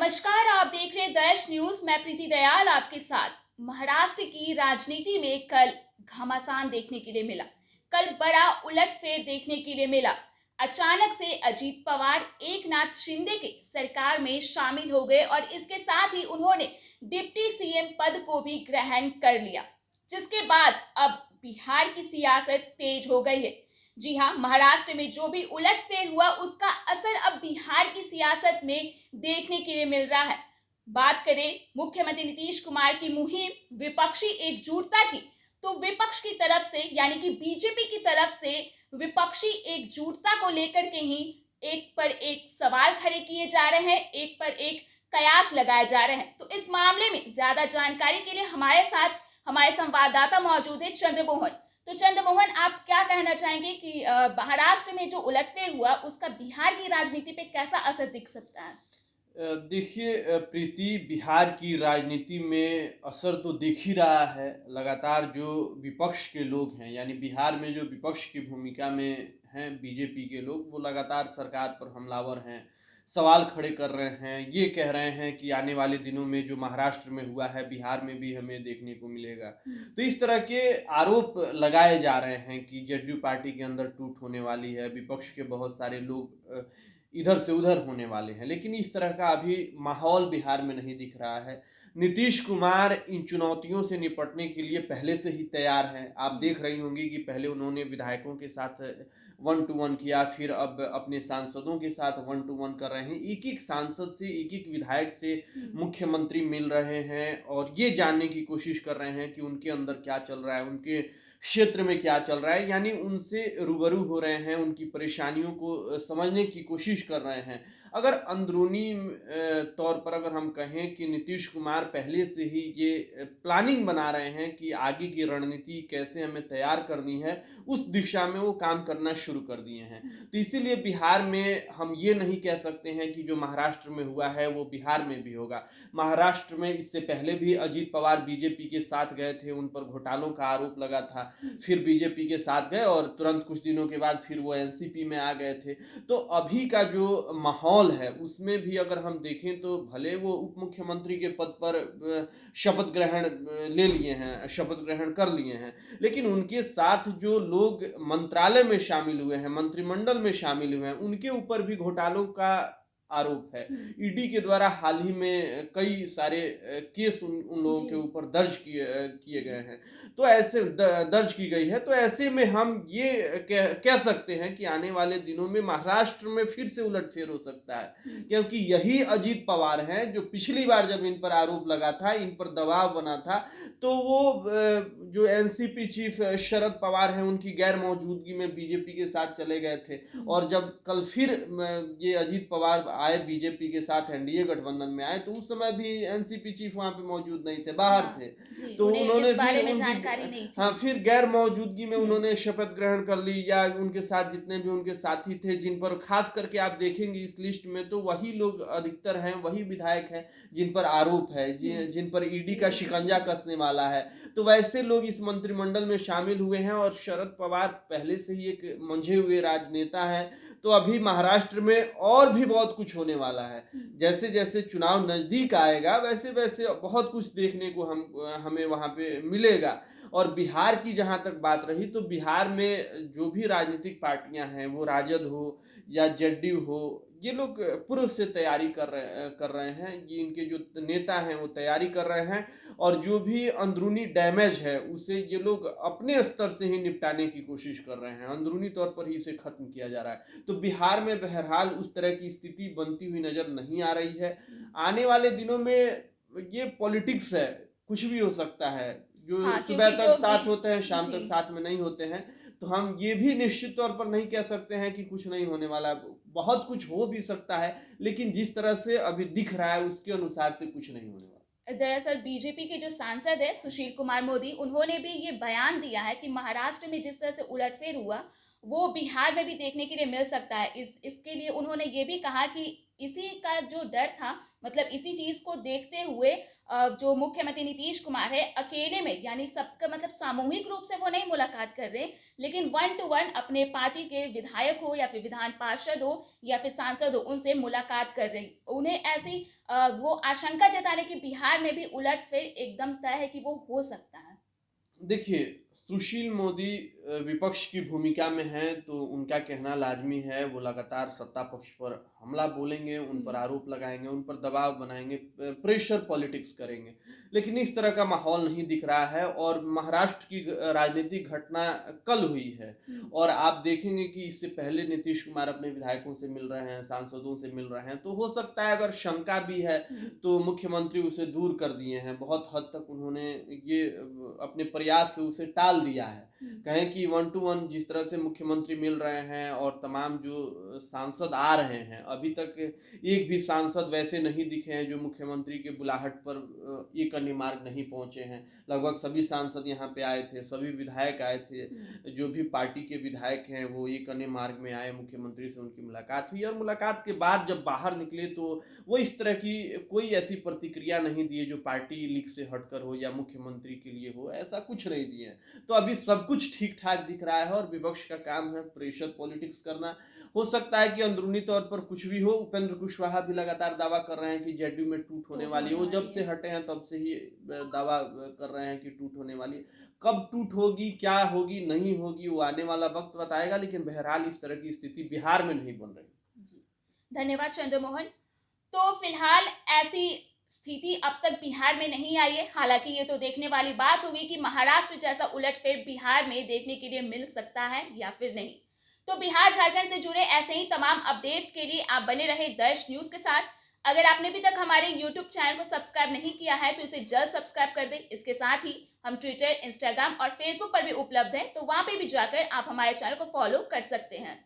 नमस्कार, आप देख रहे हैं दर्श न्यूज। मैं प्रीति दयाल आपके साथ। महाराष्ट्र की राजनीति में कल घमासान देखने के लिए मिला। कल बड़ा उलटफेर देखने के लिए मिला। अचानक से अजीत पवार एकनाथ शिंदे के सरकार में शामिल हो गए और इसके साथ ही उन्होंने डिप्टी सीएम पद को भी ग्रहण कर लिया, जिसके बाद अब बिहार की सियासत तेज हो गई है। जी हाँ, महाराष्ट्र में जो भी उलटफेर हुआ उसका असर अब बिहार की सियासत में देखने के लिए मिल रहा है। बात करें मुख्यमंत्री नीतीश कुमार की मुहिम विपक्षी एकजुटता की, तो विपक्ष की तरफ से यानी कि बीजेपी की तरफ से विपक्षी एकजुटता को लेकर के ही एक पर एक सवाल खड़े किए जा रहे हैं, एक पर एक कयास लगाए जा रहे हैं। तो इस मामले में ज्यादा जानकारी के लिए हमारे साथ हमारे संवाददाता मौजूद है चंद्रमोहन। तो चंद्रमोहन, आप क्या कहना चाहेंगे कि महाराष्ट्र में जो उलटफेर हुआ उसका बिहार की राजनीति पे कैसा असर दिख सकता है? देखिए प्रीति, बिहार की राजनीति में असर तो दिख ही रहा है। लगातार जो विपक्ष के लोग हैं, यानी बिहार में जो विपक्ष की भूमिका में हैं बीजेपी के लोग, वो लगातार सरकार पर हमलावर हैं, सवाल खड़े कर रहे हैं। ये कह रहे हैं कि आने वाले दिनों में जो महाराष्ट्र में हुआ है बिहार में भी हमें देखने को मिलेगा। तो इस तरह के आरोप लगाए जा रहे हैं कि जेडीयू पार्टी के अंदर टूट होने वाली है, विपक्ष के बहुत सारे लोग इधर से उधर होने वाले हैं। लेकिन इस तरह का अभी माहौल बिहार में नहीं दिख रहा है। नीतीश कुमार इन चुनौतियों से निपटने के लिए पहले से ही तैयार हैं। आप देख रही होंगी कि पहले उन्होंने विधायकों के साथ 1 टू 1 किया, फिर अब अपने सांसदों के साथ 1 टू 1 कर रहे हैं। एक-एक सांसद से, एक-एक विधायक से मुख्यमंत्री मिल रहे हैं और ये जानने की कोशिश कर रहे हैं कि उनके अंदर क्या चल रहा है, उनके क्षेत्र में क्या चल रहा है। यानी उनसे रूबरू हो रहे हैं, उनकी परेशानियों को समझने की कोशिश कर रहे हैं। अगर अंदरूनी तौर पर अगर हम कहें कि नीतीश कुमार पहले से ही ये प्लानिंग बना रहे हैं कि आगे की रणनीति कैसे हमें तैयार करनी है, उस दिशा में वो काम करना शुरू कर दिए हैं। तो इसीलिए बिहार में हम ये नहीं कह सकते हैं कि जो महाराष्ट्र में हुआ है वो बिहार में भी होगा। महाराष्ट्र में इससे पहले भी अजीत पवार बीजेपी के साथ गए थे, उन पर घोटालों का आरोप लगा था, फिर बीजेपी के साथ गए और तुरंत कुछ दिनों के बाद फिर वो एनसीपी में आ गए थे। तो अभी का जो माहौल है उसमें भी अगर हम देखें तो भले वो उप मुख्यमंत्री के पद पर शपथ ग्रहण ले लिए हैं, शपथ ग्रहण कर लिए हैं, लेकिन उनके साथ जो लोग मंत्रालय में शामिल हुए हैं, मंत्रिमंडल में शामिल हुए हैं, उनके ऊपर भी घोटालों का आरोप है। ईडी के द्वारा हाल ही में कई सारे केस उन लोगों के ऊपर दर्ज किए गए हैं। तो ऐसे दर्ज की गई है। तो ऐसे में हम ये कह सकते हैं कि आने वाले दिनों में महाराष्ट्र में फिर से उलटफेर हो सकता है, क्योंकि यही अजीत पवार हैं जो पिछली बार जब इन पर आरोप लगा था, इन पर दबाव बना था, तो वो जो एनसीपी चीफ शरद पवार हैं उनकी गैर मौजूदगी में बीजेपी के साथ चले गए थे। और जब कल फिर ये अजीत पवार आए बीजेपी के साथ, एनडीए गठबंधन में आए, तो उस समय भी एनसीपी चीफ वहां पे मौजूद नहीं थे, बाहर हाँ, थे। जी, तो उन्हें उन्होंने इस बारे फिर में उनकी जानकारी नहीं थी। हाँ, फिर गैर मौजूदगी में उन्होंने शपथ ग्रहण कर ली, या उनके साथ जितने भी उनके साथी थे, जिन पर खास करके आप देखेंगे इस लिस्ट में तो वही लोग अधिकतर हैं, वही विधायक हैं जिन पर आरोप है, जिन पर ईडी का शिकंजा कसने वाला है। तो वैसे लोग इस मंत्रिमंडल में शामिल हुए हैं और शरद पवार पहले से ही एक मंझे हुए राजनेता हैं। तो अभी महाराष्ट्र में और भी बहुत कुछ होने वाला है। जैसे जैसे चुनाव नजदीक आएगा वैसे वैसे बहुत कुछ देखने को हमें वहां पे मिलेगा। और बिहार की जहां तक बात रही, तो बिहार में जो भी राजनीतिक पार्टियां हैं, वो राजद हो या जेडीयू हो, ये लोग पूर्व से तैयारी कर रहे हैं। ये इनके जो नेता हैं वो तैयारी कर रहे हैं, और जो भी अंदरूनी डैमेज है उसे ये लोग अपने स्तर से ही निपटाने की कोशिश कर रहे हैं। अंदरूनी तौर पर ही इसे खत्म किया जा रहा है। तो बिहार में बहरहाल उस तरह की स्थिति बनती हुई नजर नहीं आ रही है। आने वाले दिनों में ये पॉलिटिक्स है, कुछ भी हो सकता है। जो हाँ, सुबह क्योंकि तक जो भी साथ होते हैं, शाम तक जी। साथ में नहीं होते हैं। तो हम ये भी निश्चित तौर पर नहीं कह सकते हैं कि कुछ नहीं होने वाला। बहुत कुछ हो भी सकता है, लेकिन जिस तरह से अभी दिख रहा है उसके अनुसार से कुछ नहीं होने वाला। दरअसल बीजेपी के जो सांसद है सुशील कुमार मोदी, उन्होंने भी ये बयान दिया है कि महाराष्ट्र में जिस तरह से उलटफेर हुआ वो बिहार में भी देखने के लिए मिल सकता है। इसके लिए उन्होंने ये भी कहा कि इसी का जो डर था, मतलब इसी चीज़ को देखते हुए जो मुख्यमंत्री नीतीश कुमार है, अकेले में यानी सबका मतलब सामूहिक रूप से वो नहीं मुलाकात कर रहे, लेकिन वन टू वन अपने पार्टी के विधायक हो या फिर विधान पार्षद हो या फिर सांसद हो, उनसे मुलाकात कर रही। उन्हें ऐसी वो आशंका जता रहे कि बिहार में भी उलटफेर एकदम तय है कि वो हो सकता है। देखिए, सुशील मोदी विपक्ष की भूमिका में हैं, तो उनका कहना लाज़मी है। वो लगातार सत्ता पक्ष पर हमला बोलेंगे, उन पर हुँ, आरोप लगाएँगे, उन पर दबाव बनाएँगे, प्रेशर पॉलिटिक्स करेंगे। लेकिन इस तरह का माहौल नहीं दिख रहा है और महाराष्ट्र की राजनीतिक घटना कल हुई है हुँ, और आप देखेंगे कि इससे पहले नीतीश कुमार अपने विधायकों से मिल रहे हैं, सांसदों से मिल रहे हैं। तो हो सकता है अगर शंका भी है हुँ, तो मुख्यमंत्री उसे दूर कर दिए हैं। बहुत हद तक उन्होंने ये अपने प्रयास से उसे टाल दिया है। हुँ, कहें कि वन टू वन जिस तरह से मुख्यमंत्री मिल रहे हैं और तमाम जो सांसद आ रहे हैं, अभी तक एक भी सांसद वैसे नहीं दिखे हैं जो मुख्यमंत्री के बुलाहट पर एक अन्य मार्ग नहीं पहुँचे हैं। लगभग सभी सांसद यहाँ पे आए थे, सभी विधायक आए थे। हुँ, जो भी पार्टी के विधायक हैं वो एक अन्य मार्ग में आए, मुख्यमंत्री से उनकी मुलाकात हुई और मुलाकात के बाद जब बाहर निकले तो वो इस तरह की कोई ऐसी प्रतिक्रिया नहीं दिए जो पार्टी लीग से हटकर हो या मुख्यमंत्री के लिए हो, ऐसा कुछ नहीं दिए हैं। तो अभी सब कुछ ठीक-ठाक दिख रहा है और विपक्ष का काम है प्रेशर पॉलिटिक्स करना। हो सकता है कि अंदरूनी तौर पर कुछ भी हो। उपेंद्र कुशवाहा भी लगातार दावा कर रहे हैं कि जेडीयू में टूट होने टूट वाली है। होने वो जब वाली से है। हटे हैं तब से ही दावा कर रहे हैं कि टूट होने वाली है। कब टूट होगी, क्या होगी, नहीं होगी, वो आने वाला वक़्त बताएगा, लेकिन बहरहाल इस तरह की स्थिति बिहार में नहीं बन रही। जी, धन्यवाद चंद्रमोहन। तो फिलहाल ऐसी स्थिति अब तक बिहार में नहीं आई है। हालाँकि ये तो देखने वाली बात होगी कि महाराष्ट्र जैसा उलटफेर बिहार में देखने के लिए मिल सकता है या फिर नहीं। तो बिहार झारखंड से जुड़े ऐसे ही तमाम अपडेट्स के लिए आप बने रहे दर्श न्यूज़ के साथ। अगर आपने अभी तक हमारे यूट्यूब चैनल को सब्सक्राइब नहीं किया है तो इसे जल्द सब्सक्राइब कर दें। इसके साथ ही हम ट्विटर, इंस्टाग्राम और फेसबुक पर भी उपलब्ध हैं, तो वहाँ पे भी जाकर आप हमारे चैनल को फॉलो कर सकते हैं।